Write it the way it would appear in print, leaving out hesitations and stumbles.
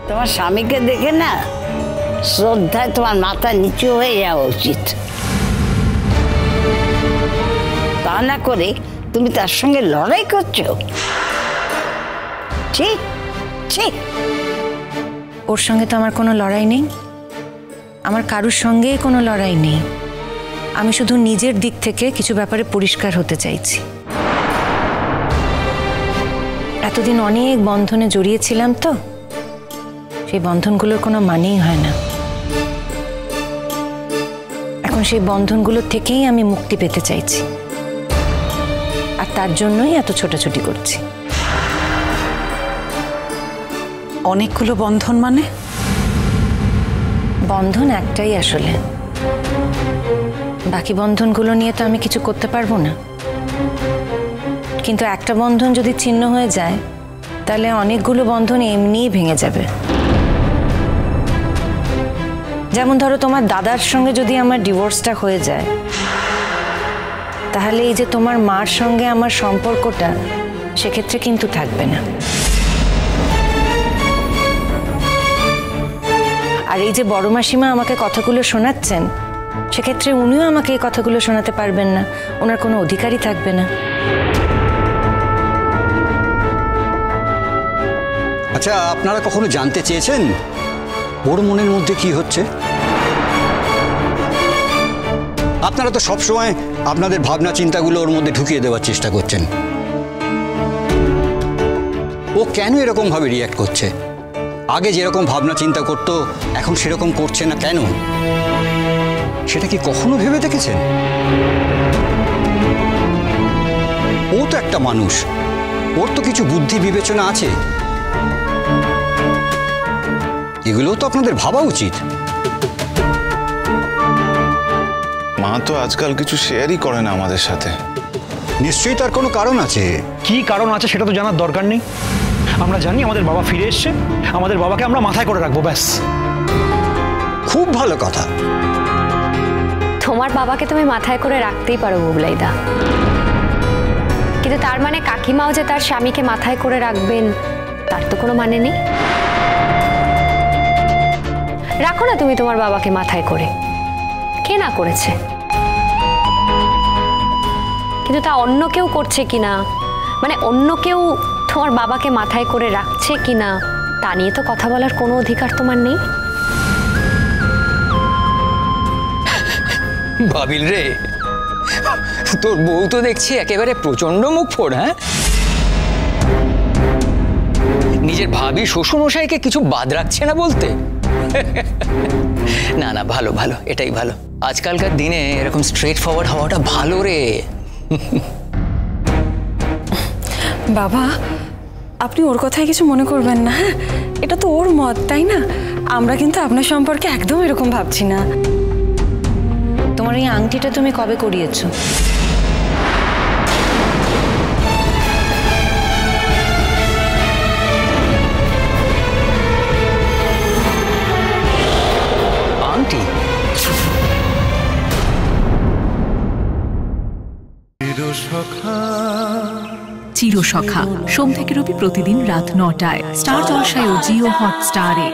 তোমার স্বামীকে দেখে না শ্রদ্ধায় তোমার মাথা নিচু হয়ে যাওয়া উচিত। তা না করে তুমি তার সঙ্গে লড়াই করছো। ঠিক ঠিক, ওর সঙ্গে তো আমার কোনো লড়াই নেই, আমার কারুর সঙ্গেই কোনো লড়াই নেই। আমি শুধু নিজের দিক থেকে কিছু ব্যাপারে পরিষ্কার হতে চাইছি। এতদিন অনেক বন্ধনে জড়িয়েছিলাম তো, সেই বন্ধনগুলোর কোনো মানেই হয় না। এখন সেই বন্ধনগুলোর থেকেই আমি মুক্তি পেতে চাইছি, আর তার জন্যই এত ছোটাছুটি করছি। অনেকগুলো বন্ধন মানে? বন্ধন একটাই আসলে, বাকি বন্ধনগুলো নিয়ে তো আমি কিছু করতে পারবো না। কিন্তু একটা বন্ধন যদি ছিন্ন হয়ে যায় তাহলে অনেকগুলো বন্ধন এমনিই ভেঙে যাবে। যেমন ধরো, তোমার দাদার সঙ্গে যদি আমার ডিভোর্সটা হয়ে যায়, তাহলে এই যে তোমার মার সঙ্গে আমার সম্পর্কটা, সেক্ষেত্রে কিন্তু থাকবে না। আর এই যে বড় মাসিমা আমাকে কথাগুলো শোনাচ্ছেন, সেক্ষেত্রে উনিও আমাকে এই কথাগুলো শোনাতে পারবেন না, ওনার কোনো অধিকারই থাকবে না। আচ্ছা, আপনারা কখনো জানতে চেয়েছেন ওর মনের মধ্যে কি হচ্ছে? আপনারা তো সবসময় আপনাদের ভাবনা চিন্তাগুলো ওর মধ্যে ঢুকিয়ে দেওয়ার চেষ্টা করছেন। ও কেন এরকম ভাবে রিয়্যাক্ট করছে? আগে যেরকম ভাবনা চিন্তা করতো এখন সেরকম করছে না কেন? সেটা কি কখনো ভেবে দেখেছেন? ও তো একটা মানুষ, ওর তো কিছু বুদ্ধি বিবেচনা আছে, এগুলো তো আপনাদের ভাবা উচিত। মা তো আজকাল কিছু শেয়ারই করে না আমাদের সাথে। নিশ্চয়ই তার কোনো কারণ আছে। কি কারণ আছে সেটা তো জানার দরকার নেই। আমরা জানি আমাদের বাবা ফিরে এসছে, আমাদের বাবাকে আমরা মাথায় করে রাখবো, ব্যাস। খুব ভালো কথা। তোমার বাবাকে তুমি মাথায় করে রাখতেই পারো বুবলাইদা, কিন্তু তার মানে কাকিমাও যে তার স্বামীকে মাথায় করে রাখবেন তার তো কোনো মানে নেই। রাখো না তুমি তোমার বাবাকে মাথায় করে, কে না করেছে? কিন্তু তা অন্য কেউ করছে কিনা, মানে অন্য কেউ তোমার বাবাকে মাথায় করে রাখছে কিনা, তা নিয়ে তো কথা বলার কোনো অধিকার তোমার নেই। ভাবিল রে, তোর বউ তো দেখছি একেবারে প্রচন্ড মুখ ফোড়। হ্যাঁ, নিজের ভাবি শ্বশুরমশাইকে কিছু বাদ রাখছে না বলতে। না না, ভালো ভালো, এটাই ভালো। আজকালকার দিনে এরকম স্ট্রেট ফরওয়ার্ড হওয়াটা ভালো রে। বাবা, আপনি ওর কথায় কিছু মনে করবেন না। হ্যাঁ, এটা তো ওর মত, তাই না? আমরা কিন্তু আপনার সম্পর্কে একদম এরকম ভাবছি না। তোমার এই আংটিটা তুমি কবে করিয়েছো? আংটি? চিরসখা সোম থেকে রবি প্রতিদিন রাত ৯টায় স্টার জলসায় ও জিও হটস্টারে।